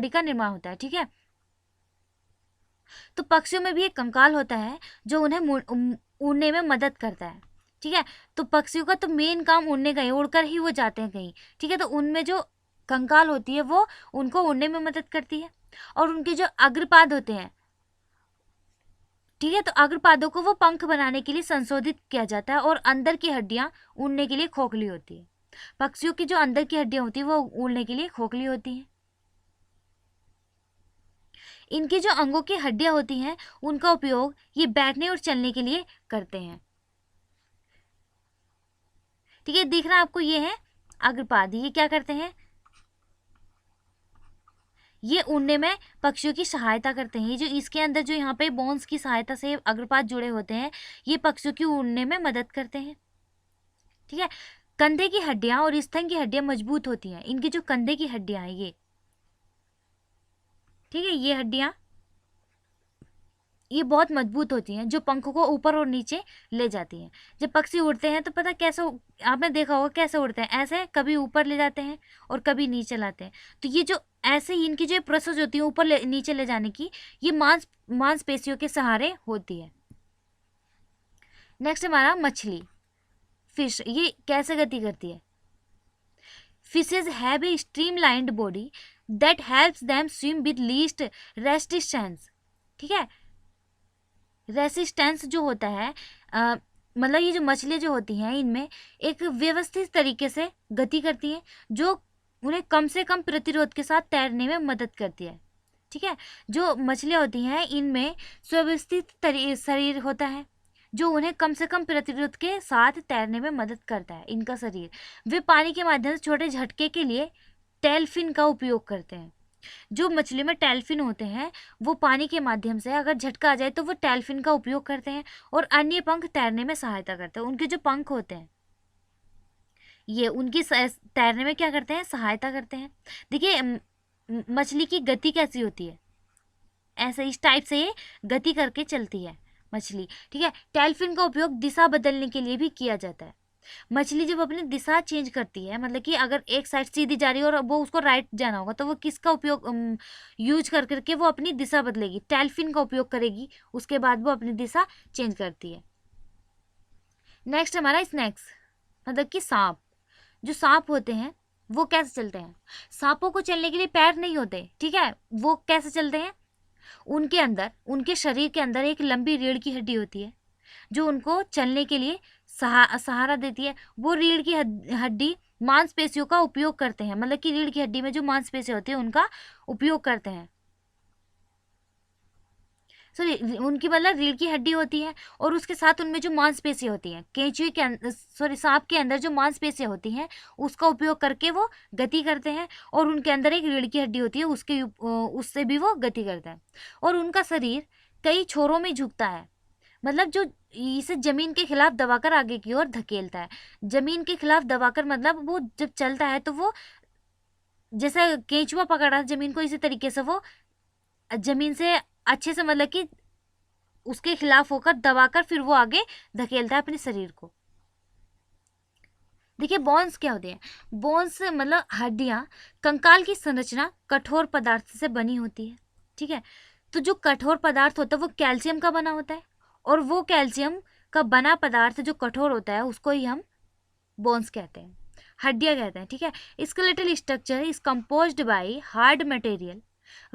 का निर्माण होता है, ठीक है। तो पक्षियों में भी एक कंकाल होता है जो उन्हें उड़ने में मदद करता है, ठीक है। तो पक्षियों का तो मेन काम उड़ने का ही, उड़कर ही वो जाते हैं कहीं, ठीक है। तो उनमें जो कंकाल होती है वो उनको उड़ने में मदद करती है। और उनके जो अग्रपाद होते हैं, ठीक है, तो अग्रपादों को वो पंख बनाने के लिए संशोधित किया जाता है, और अंदर की हड्डियां उड़ने के लिए खोखली होती है। पक्षियों की जो अंदर की हड्डियां होती है वो उड़ने के लिए खोखली होती हैं। इनकी जो अंगों की हड्डियां होती हैं उनका उपयोग ये बैठने और चलने के लिए करते हैं, ठीक है। दिख रहा है आपको, ये है अग्रपाद, ये क्या करते हैं, ये उड़ने में पक्षियों की सहायता करते हैं। ये जो इसके अंदर जो यहाँ पे बोन्स की सहायता से अग्रपाद जुड़े होते हैं, ये पक्षियों की उड़ने में मदद करते हैं, ठीक है। कंधे की हड्डियां और स्तन की हड्डियां मजबूत होती हैं। इनकी जो कंधे की हड्डियां हैं ये, ठीक है, ये हड्डियां ये बहुत मजबूत होती हैं, जो पंखों को ऊपर और नीचे ले जाती हैं। जब पक्षी उड़ते हैं तो पता कैसे, आपने देखा होगा कैसे उड़ते हैं, ऐसे कभी ऊपर ले जाते हैं और कभी नीचे लाते हैं। तो ये जो ऐसे ही इनकी जो प्रोसेस होती है ऊपर नीचे ले जाने की, ये मांसपेशियों के सहारे होती है। नेक्स्ट हमारा मछली, फिश, ये कैसे गति करती है। Fishes have a streamlined body that helps them swim with least resistance, ठीक है। रेसिस्टेंस जो होता है, मतलब ये जो मछलियाँ जो होती हैं इनमें एक व्यवस्थित तरीके से गति करती हैं जो उन्हें कम से कम प्रतिरोध के साथ तैरने में मदद करती है, ठीक है। जो मछलियाँ होती हैं इनमें सुव्यवस्थित शरीर होता है जो उन्हें कम से कम प्रतिरोध के साथ तैरने में मदद करता है। इनका शरीर, वे पानी के माध्यम से छोटे झटके के लिए टेल फिन का उपयोग करते हैं। जो मछली में टेलफिन होते हैं वो पानी के माध्यम से अगर झटका आ जाए तो वो टेलफिन का उपयोग करते हैं, और अन्य पंख तैरने में सहायता करते हैं। उनके जो पंख होते हैं ये उनकी तैरने में क्या करते हैं, सहायता करते हैं। देखिए मछली की गति कैसी होती है, ऐसे इस टाइप से ये गति करके चलती है मछली, ठीक है। टेलफिन का उपयोग दिशा बदलने के लिए भी किया जाता है। मछली जब अपनी दिशा चेंज करती है, मतलब कि अगर एक साइड सीधी जा रही है और वो उसको राइट जाना होगा, तो वो किसका उपयोग यूज कर करके वो अपनी दिशा बदलेगी, टेलफिन का उपयोग करेगी, उसके बाद वो अपनी दिशा चेंज करती है। नेक्स्ट हमारा स्नेक्स, मतलब कि सांप। जो सांप होते हैं वो कैसे चलते हैं, सांपों को चलने के लिए पैर नहीं होते, ठीक है। वो कैसे चलते हैं, उनके अंदर, उनके शरीर के अंदर एक लंबी रीढ़ की हड्डी होती है जो उनको चलने के लिए सहारा देती है। वो रीढ़ की हड्डी मांसपेशियों का उपयोग करते हैं, मतलब कि रीढ़ की हड्डी में जो मांसपेशियां होती है उनका उपयोग करते हैं। सॉरी, उनकी मतलब रीढ़ की हड्डी होती है और उसके साथ उनमें जो मांसपेशियां होती हैं, केंचुए के अंदर, सॉरी सांप के अंदर जो मांसपेशियां होती हैं उसका उपयोग करके वो गति करते हैं, और उनके अंदर एक रीढ़ की हड्डी होती है उससे भी वो गति करते हैं। और उनका शरीर कई छोरों में झुकता है, मतलब जो इसे जमीन के खिलाफ दबाकर आगे की ओर धकेलता है। जमीन के खिलाफ दबाकर मतलब वो जब चलता है तो वो जैसे केंचुआ पकड़ा जमीन को, इसी तरीके से वो जमीन से अच्छे से, मतलब कि उसके खिलाफ होकर दबाकर फिर वो आगे धकेलता है अपने शरीर को। देखिए बोन्स क्या होते हैं, बोन्स मतलब हड्डियां, कंकाल की संरचना कठोर पदार्थ से बनी होती है, ठीक है। तो जो कठोर पदार्थ होता है वो कैल्शियम का बना होता है, और वो कैल्शियम का बना पदार्थ जो कठोर होता है उसको ही हम बोन्स कहते हैं, हड्डियां कहते हैं, ठीक है। Skeletal structure is composed bye hard material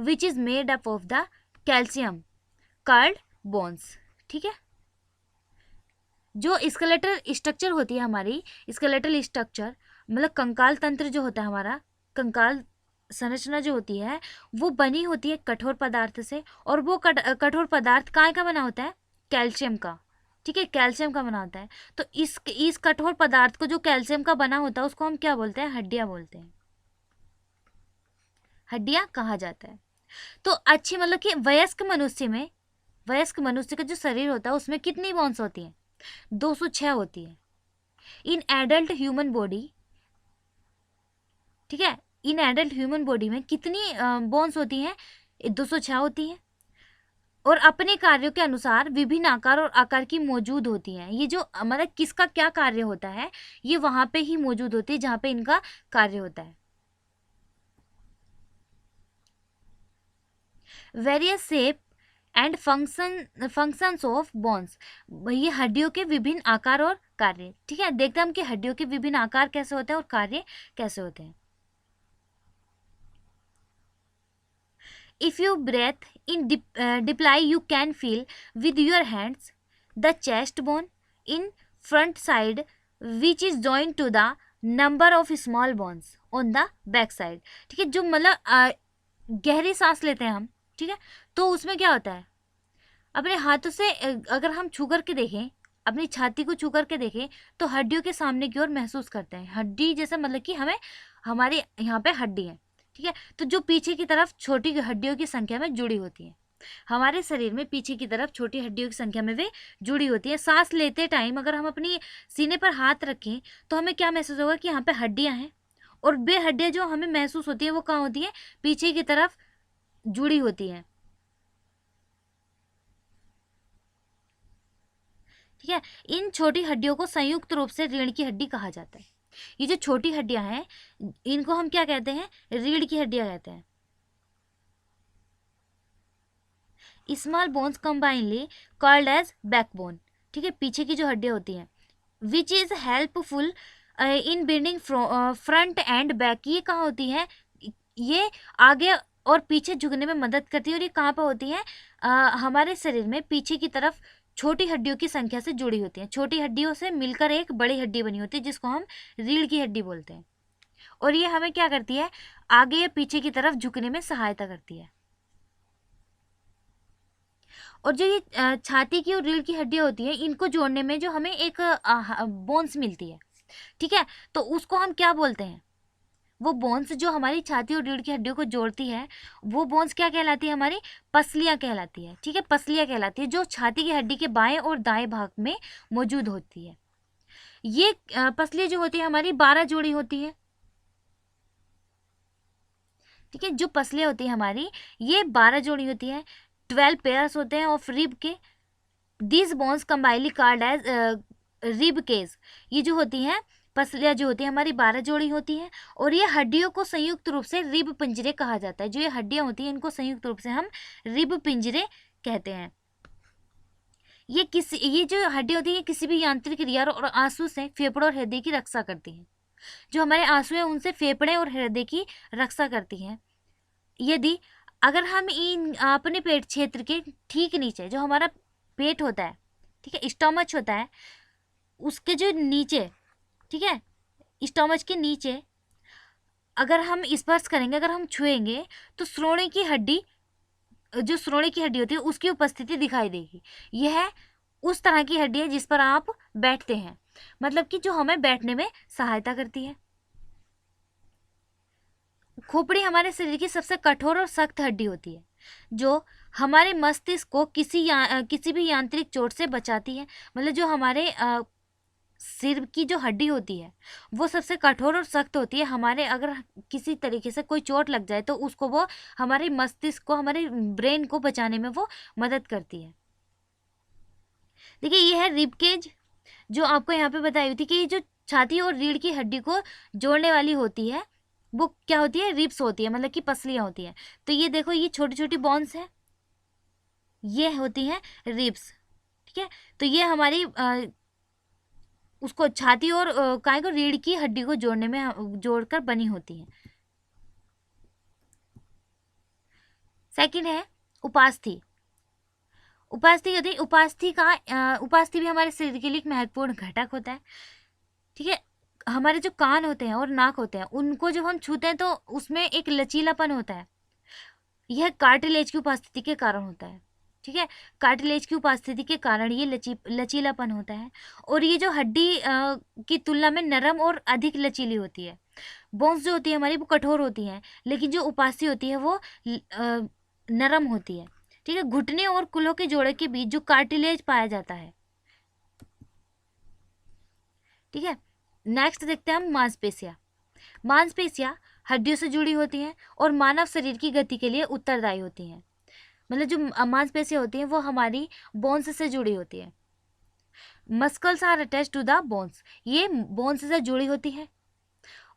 which is made up of the calcium called bones, ठीक है। जो स्केलेटल स्ट्रक्चर होती है हमारी, स्केलेटल स्ट्रक्चर मतलब कंकाल तंत्र जो होता है हमारा, कंकाल संरचना जो होती है वो बनी होती है कठोर पदार्थ से, और वो कठोर पदार्थ काय का बना होता है, कैल्शियम का, ठीक है, कैल्शियम का बना होता है। तो इस कठोर पदार्थ को जो कैल्शियम का बना होता है उसको हम क्या बोलते हैं, हड्डियां बोलते हैं। हड्डियां कहा जाता है। तो अच्छी मतलब कि वयस्क मनुष्य का जो शरीर होता है उसमें कितनी बोन्स होती हैं? 206 होती है। इन एडल्ट ह्यूमन बॉडी, ठीक है, इन एडल्ट ह्यूमन बॉडी में कितनी बोन्स होती हैं? 206 होती हैं। और अपने कार्यों के अनुसार विभिन्न आकार और आकार की मौजूद होती हैं। ये जो मतलब किसका क्या कार्य होता है, ये वहां पे ही मौजूद होती है जहां पे इनका कार्य होता है। Various shape and functions of bones, ये हड्डियों के विभिन्न आकार और कार्य। ठीक है, देखते हैं हम कि हड्डियों के विभिन्न आकार कैसे होते हैं और कार्य कैसे होते हैं। If you breathe in deploy, you can feel with your hands the chest bone in front side, which is joined to the number of small bones on the back side। ठीक है, जो मतलब गहरी सांस लेते हैं हम, ठीक है, तो उसमें क्या होता है, अपने हाथों से अगर हम छू करके देखें, अपनी छाती को छू करके देखें, तो हड्डियों के सामने की ओर महसूस करते हैं। हड्डी जैसे मतलब कि हमें हमारे यहाँ पे हड्डी है, ठीक है, तो जो पीछे की तरफ छोटी हड्डियों की संख्या में जुड़ी होती है। हमारे शरीर में पीछे की तरफ छोटी हड्डियों की संख्या में वे जुड़ी होती है। सांस लेते टाइम अगर हम अपनी सीने पर हाथ रखें तो हमें क्या महसूस होगा कि यहाँ पे हड्डियाँ हैं, और वे हड्डियाँ जो हमें महसूस होती हैं वो कहाँ होती हैं? पीछे की तरफ जुड़ी होती हैं। ठीक है, इन छोटी हड्डियों को संयुक्त रूप से रीढ़ की हड्डी कहा जाता है। ये जो छोटी हड्डियां हैं इनको हम क्या कहते हैं? रीढ़ की हड्डियां कहते हैं। Small bones combinely called as backbone. ठीक है, पीछे की जो हड्डियां होती हैं, which is helpful in bending front and back. ये कहाँ होती है? ये आगे और पीछे झुकने में मदद करती है। और ये कहाँ पर होती है? हमारे शरीर में पीछे की तरफ छोटी हड्डियों की संख्या से जुड़ी होती हैं। छोटी हड्डियों से मिलकर एक बड़ी हड्डी बनी होती है जिसको हम रीढ़ की हड्डी बोलते हैं। और ये हमें क्या करती है? आगे या पीछे की तरफ झुकने में सहायता करती है। और जो ये छाती की और रीढ़ की हड्डियां होती हैं, इनको जोड़ने में जो हमें एक बोन्स मिलती है, ठीक है, तो उसको हम क्या बोलते हैं? वो बोन्स जो हमारी छाती और रीढ़ की हड्डियों को जोड़ती है, वो बोन्स क्या कहलाती है? हमारी पसलियाँ कहलाती है। ठीक है, पसलियाँ कहलाती है, जो छाती की हड्डी के बाएं और दाएं भाग में मौजूद होती है। ये पसलियाँ जो होती है हमारी 12 जोड़ी होती है। ठीक है, जो पसलियाँ होती है हमारी ये 12 जोड़ी होती है। 12 पेयर्स होते हैं ऑफ रिब के। This bones combinely called as rib cage. ये जो होती हैं पसलियाँ जो होती है हमारी 12 जोड़ी होती हैं, और ये हड्डियों को संयुक्त रूप से रिब पिंजरे कहा जाता है। जो ये हड्डियाँ होती हैं इनको संयुक्त रूप से हम रिब पिंजरे कहते हैं। ये जो हड्डी होती है किसी भी यांत्रिक क्रिया और आंसू से फेफड़ों और हृदय की रक्षा करती हैं। जो हमारे आंसू हैं उनसे फेफड़े और हृदय की रक्षा करती हैं। यदि अगर हम इन अपने पेट क्षेत्र के ठीक नीचे जो हमारा पेट होता है, ठीक है, स्टमच होता है, उसके जो नीचे, ठीक है, स्टमच के नीचे अगर हम स्पर्श करेंगे, अगर हम छुएंगे, तो श्रोणि की हड्डी, जो श्रोणि की हड्डी होती है उसकी उपस्थिति दिखाई देगी। यह उस तरह की हड्डी है जिस पर आप बैठते हैं, मतलब कि जो हमें बैठने में सहायता करती है। खोपड़ी हमारे शरीर की सबसे कठोर और सख्त हड्डी होती है, जो हमारे मस्तिष्क को किसी भी यांत्रिक चोट से बचाती है। मतलब जो हमारे सिर की जो हड्डी होती है वो सबसे कठोर और सख्त होती है। हमारे अगर किसी तरीके से कोई चोट लग जाए तो उसको वो हमारे मस्तिष्क को, हमारे ब्रेन को बचाने में वो मदद करती है। देखिए ये है रिब केज, जो आपको यहाँ पे बताई हुई थी कि ये जो छाती और रीढ़ की हड्डी को जोड़ने वाली होती है वो क्या होती है? रिब्स होती है, मतलब कि पसलियाँ होती हैं। तो ये देखो ये छोटी छोटी बोन्स है, ये होती हैं रिब्स। ठीक है, तो ये हमारी उसको छाती और काय को रीढ़ की हड्डी को जोड़ने में जोड़कर बनी होती है। सेकंड है उपास्थि। उपास्थि होती है, उपास्थि भी हमारे शरीर के लिए एक महत्वपूर्ण घटक होता है। ठीक है, हमारे जो कान होते हैं और नाक होते हैं उनको जब हम छूते हैं तो उसमें एक लचीलापन होता है। यह कार्टिलेज की उपस्थिति के कारण होता है। ठीक है, कार्टिलेज की उपस्थिति के कारण ये लचीलापन होता है, और ये जो हड्डी की तुलना में नरम और अधिक लचीली होती है। बोन्स जो होती है हमारी वो कठोर होती हैं, लेकिन जो उपास्थि होती है वो नरम होती है। ठीक है, घुटने और कुल्हों के जोड़े के बीच जो कार्टिलेज पाया जाता है। ठीक है, नेक्स्ट देखते हैं हम मांसपेशियां। मांसपेशियां हड्डियों से जुड़ी होती हैं और मानव शरीर की गति के लिए उत्तरदायी होती हैं। मतलब जो मांसपेशियां होती हैं वो हमारी बोन्स से जुड़ी होती है। Muscles are attach to the bones, ये बोन्स से जुड़ी होती है,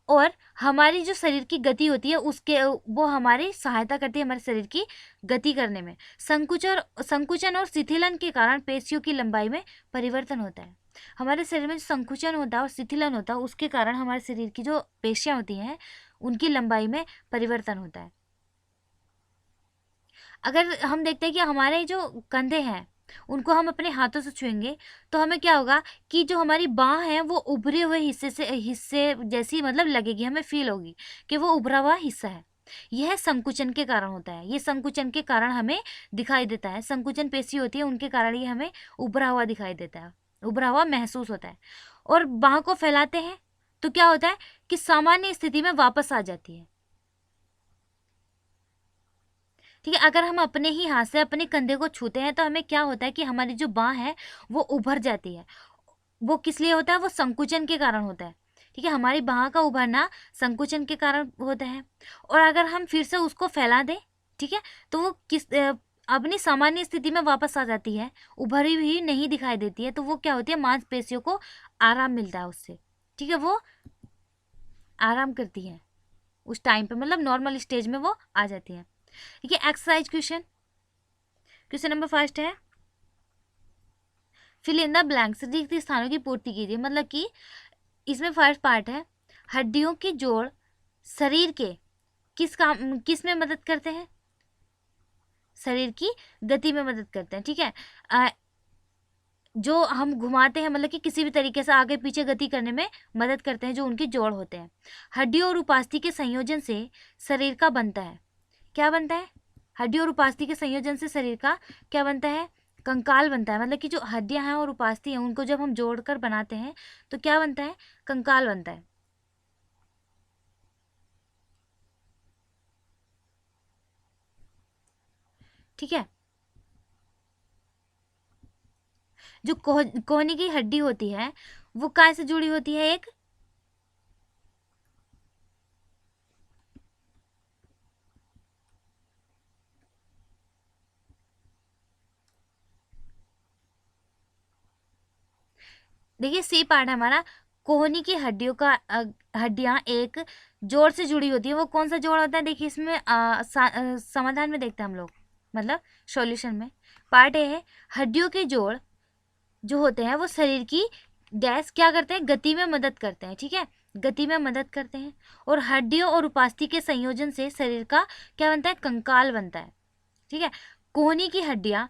और हमारी जो शरीर की गति होती है उसके वो हमारी सहायता करती है हमारे शरीर की गति करने में। संकुचन और शिथिलन के कारण पेशियों की लंबाई में परिवर्तन होता है। हमारे शरीर में जो संकुचन होता है और शिथिलन होता है उसके कारण हमारे शरीर की जो पेशियां होती हैं उनकी लंबाई में परिवर्तन होता है। अगर हम देखते हैं कि हमारे जो कंधे हैं उनको हम अपने हाथों से छुएंगे तो हमें क्या होगा कि जो हमारी बाह है वो उभरे हुए हिस्से जैसी मतलब लगेगी, हमें फील होगी कि वो उभरा हुआ हिस्सा है। यह संकुचन के कारण होता है, ये संकुचन के कारण हमें दिखाई देता है। संकुचन पेशी होती है उनके कारण ये हमें उभरा हुआ दिखाई देता है, उभरा हुआ महसूस होता है। और बाह को फैलाते हैं तो क्या होता है कि सामान्य स्थिति में वापस आ जाती है। ठीक है, अगर हम अपने ही हाथ से अपने कंधे को छूते हैं तो हमें क्या होता है कि हमारी जो बाह है वो उभर जाती है। वो किस लिए होता है? वो संकुचन के कारण होता है। ठीक है, हमारी बाह का उभरना संकुचन के कारण होता है। और अगर हम फिर से उसको फैला दें, ठीक है, तो वो अपनी सामान्य स्थिति में वापस आ जाती है, उभरी हुई नहीं दिखाई देती है। तो वो क्या होती है, मांसपेशियों को आराम मिलता है उससे। ठीक है, वो आराम करती है उस टाइम पे, मतलब नॉर्मल स्टेज में वो आ जाती है। ठीक है, एक्सरसाइज क्वेश्चन नंबर 1 है, फिल इन द ब्लैंक्स, रिक्त स्थानों की पूर्ति कीजिए। मतलब कि इसमें फर्स्ट पार्ट है, हड्डियों के जोड़ शरीर के किस में मदद करते हैं? शरीर की गति में मदद करते हैं। ठीक है, जो हम घुमाते हैं मतलब कि किसी भी तरीके से आगे पीछे गति करने में मदद करते हैं, जो उनके जोड़ होते हैं। हड्डियों और उपास्थि के संयोजन से शरीर का बनता है, क्या बनता है? हड्डी और उपास्थि के संयोजन से शरीर का क्या बनता है? कंकाल बनता है। मतलब कि जो हड्डियां हैं और उपास्थि हैं उनको जब हम जोड़कर बनाते हैं तो क्या बनता है? कंकाल बनता है। ठीक है, जो कोहनी की हड्डी होती है वो काय से जुड़ी होती है? एक देखिए सी पार्ट है हमारा, कोहनी की हड्डियां एक जोड़ से जुड़ी होती है। वो कौन सा जोड़ होता है? देखिए इसमें समाधान में देखते हैं हम लोग, मतलब सॉल्यूशन में। पार्ट ए है, हड्डियों के जोड़ जो होते हैं वो शरीर की डैश क्या करते हैं? गति में मदद करते हैं। ठीक है, गति में मदद करते हैं। और हड्डियों और उपास्थि के संयोजन से शरीर का क्या बनता है? कंकाल बनता है। ठीक है, कोहनी की हड्डियां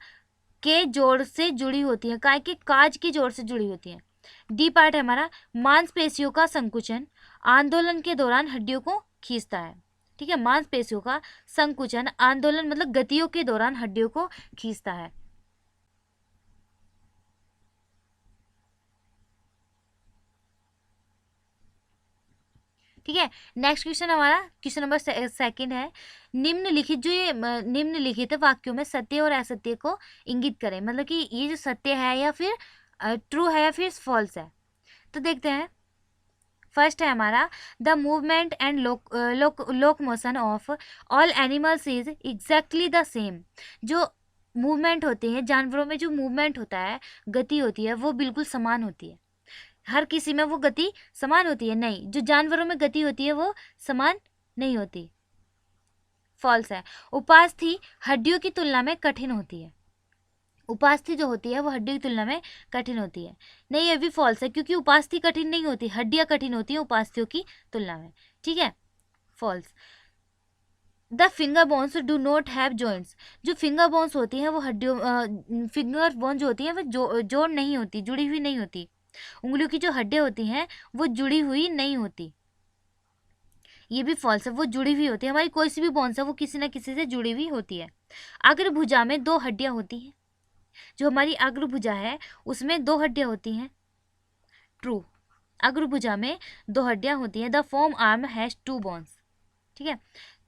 के जोड़ से जुड़ी होती है, काय के काज की जोड़ से जुड़ी होती है। डी पार्ट है हमारा, मांसपेशियों का संकुचन आंदोलन के दौरान हड्डियों को खींचता है। ठीक है, मांसपेशियों का संकुचन आंदोलन मतलब गतियों के दौरान हड्डियों को खींचता है। ठीक है, नेक्स्ट क्वेश्चन हमारा क्वेश्चन नंबर 2 है, निम्नलिखित वाक्यों में सत्य और असत्य को इंगित करें। मतलब कि ये जो सत्य है या फिर ट्रू है या फिर फॉल्स है। तो देखते हैं, फर्स्ट है हमारा, द मूवमेंट एंड लोक motion of all animals is exactly the same. जो मूवमेंट होते हैं जानवरों में, जो मूवमेंट होता है, गति होती है, वो बिल्कुल समान होती है। हर किसी में वो गति समान होती है? नहीं, जो जानवरों में गति होती है वो समान नहीं होती, फॉल्स है। उपास्थि हड्डियों की तुलना में कठिन होती है। उपास्थि जो होती है वो हड्डियों की तुलना में कठिन होती है। नहीं, ये भी फॉल्स है, क्योंकि उपास्थि कठिन नहीं होती, हड्डियां कठिन होती हैं उपास्थियों की तुलना में। ठीक है, false. The finger bones do not have joints. जो फिंगर बोन्स होती हैं वो हड्डियों फिंगर बोन जो होती हैं वो जोड़ नहीं होती, जुड़ी हुई नहीं होती। उंगलियों की जो हड्डियां होती हैं वो जुड़ी हुई नहीं होती, ये भी फॉल्स है। वो जुड़ी हुई होती है, हमारी कोई सी भी बोन्स है वो किसी ना किसी से जुड़ी हुई होती है। अग्रभुजा में 2 हड्डियां होती हैं, जो हमारी अग्रभुजा है उसमें 2 हड्डियां होती हैं, ट्रू। अग्रभुजा में 2 हड्डियां होती हैं। The form arm has 2 bones, ठीक है।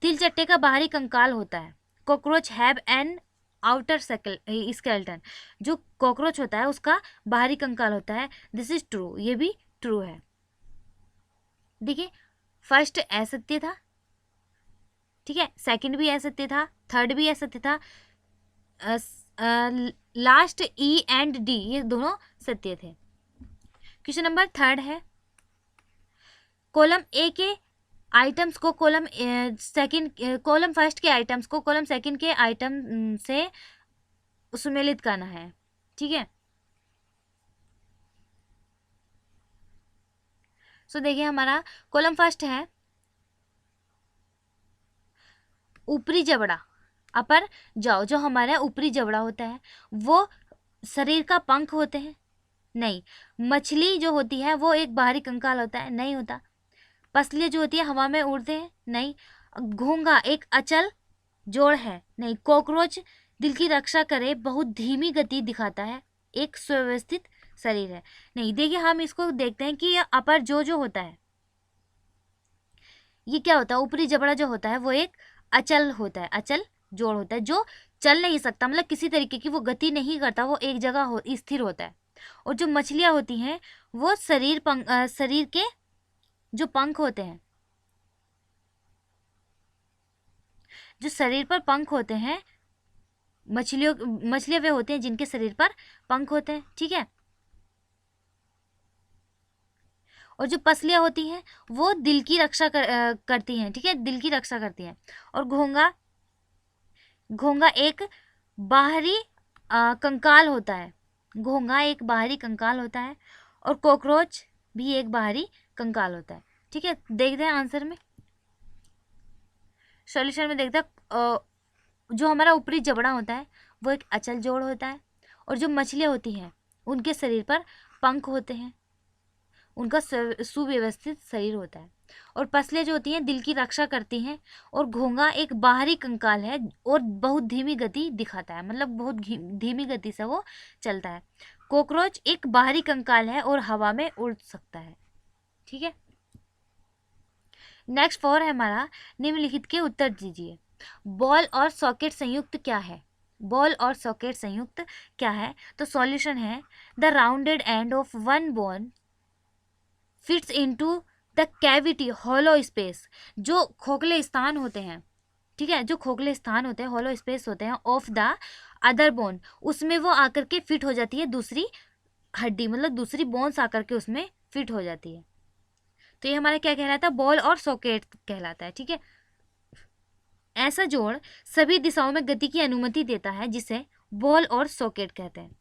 तिलचट्टे का बाहरी कंकाल होता है। Cockroach have an outer skeleton, जो कॉकरोच होता है उसका बाहरी कंकाल होता है। दिस इज ट्रू, ये भी ट्रू है। देखिए फर्स्ट असत्य था, ठीक है, सेकंड भी असत्य था, थर्ड भी असत्य था, लास्ट ई एंड डी ये दोनों सत्य थे। क्वेश्चन नंबर 3 है, कॉलम ए के आइटम्स को कॉलम फर्स्ट के आइटम्स को कॉलम सेकंड के आइटम से सुमेलित करना है, ठीक है। सो देखिए हमारा कॉलम फर्स्ट है ऊपरी जबड़ा, अपर जाओ, जो हमारा ऊपरी जबड़ा होता है वो शरीर का पंख होते हैं, नहीं। मछली जो होती है वो एक बाहरी कंकाल होता है, नहीं होता। पसलियाँ जो होती है हवा में उड़ते हैं, नहीं। घोंघा एक अचल जोड़ है, नहीं। कॉकरोच दिल की रक्षा करे बहुत धीमी गति दिखाता है, एक सुव्यवस्थित शरीर है, नहीं। देखिए हम इसको देखते हैं कि ये अपर जो होता है ये क्या होता है, ऊपरी जबड़ा जो होता है वो एक अचल होता है, अचल जोड़ होता है जो चल नहीं सकता, मतलब किसी तरीके की वो गति नहीं करता, वो एक जगह स्थिर होता है। और जो मछलियाँ होती हैं वो शरीर के जो पंख होते हैं, जो शरीर पर पंख होते हैं, मछलियाँ वे होते हैं जिनके शरीर पर पंख होते हैं, ठीक है। और जो पसलियाँ होती हैं वो दिल की रक्षा करती हैं, ठीक है, दिल की रक्षा करती हैं। और घोंघा एक बाहरी कंकाल होता है, घोंघा एक बाहरी कंकाल होता है। और कॉकरोच भी एक बाहरी कंकाल होता है, ठीक है। देखते हैं आंसर में, सॉल्यूशन में देखते हैं। जो हमारा ऊपरी जबड़ा होता है वो एक अचल जोड़ होता है, और जो मछलियाँ होती हैं उनके शरीर पर पंख होते हैं, उनका सुव्यवस्थित शरीर होता है। और पसलियाँ जो होती हैं दिल की रक्षा करती हैं। और घोंघा एक बाहरी कंकाल है और बहुत धीमी गति दिखाता है, मतलब बहुत धीमी गति से वो चलता है। कॉकरोच एक बाहरी कंकाल है और हवा में उड़ सकता है, ठीक है। नेक्स्ट 4 है हमारा, निम्नलिखित के उत्तर दीजिए। बॉल और सॉकेट संयुक्त क्या है, बॉल और सॉकेट संयुक्त क्या है? तो सॉल्यूशन है the rounded end of one bone fits into the cavity hollow space, जो खोखले स्थान होते हैं, ठीक है, जो खोखले स्थान होते हैं, हॉलो स्पेस होते हैं ऑफ द अदर बोन, उसमें वो आकर के फिट हो जाती है दूसरी हड्डी, मतलब दूसरी बोन्स आकर के उसमें फिट हो जाती है। तो ये हमारा क्या कहलाता है, बॉल और सॉकेट कहलाता है, ठीक है। ऐसा जोड़ सभी दिशाओं में गति की अनुमति देता है जिसे बॉल और सॉकेट कहते हैं।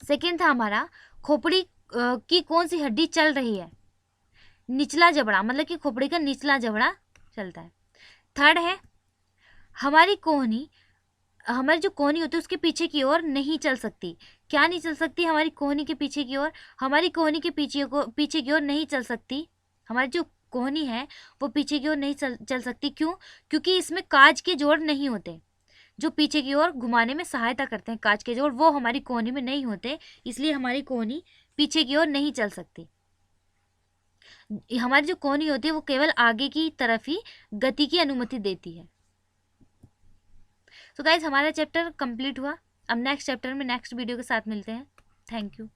सेकेंड था हमारा, खोपड़ी की कौन सी हड्डी चल रही है, निचला जबड़ा, मतलब कि खोपड़ी का निचला जबड़ा चलता है। थर्ड है, हमारी जो कोहनी होती है उसके पीछे की ओर नहीं चल सकती, क्या नहीं चल सकती, हमारी कोहनी के पीछे की ओर, हमारी कोहनी के पीछे की ओर नहीं चल सकती, हमारी जो कोहनी है वो पीछे की ओर नहीं चल सकती, क्यों? क्योंकि इसमें काज के जोड़ नहीं होते, जो पीछे की ओर घुमाने में सहायता करते हैं काज के जोड़, वो हमारी कोहनी में नहीं होते, इसलिए हमारी कोहनी पीछे की ओर नहीं चल सकती। हमारी जो कोहनी होती है वो केवल आगे की तरफ ही गति की अनुमति देती है। तो गाइज हमारा चैप्टर कंप्लीट हुआ। अब नेक्स्ट चैप्टर में नेक्स्ट वीडियो के साथ मिलते हैं। Thank you.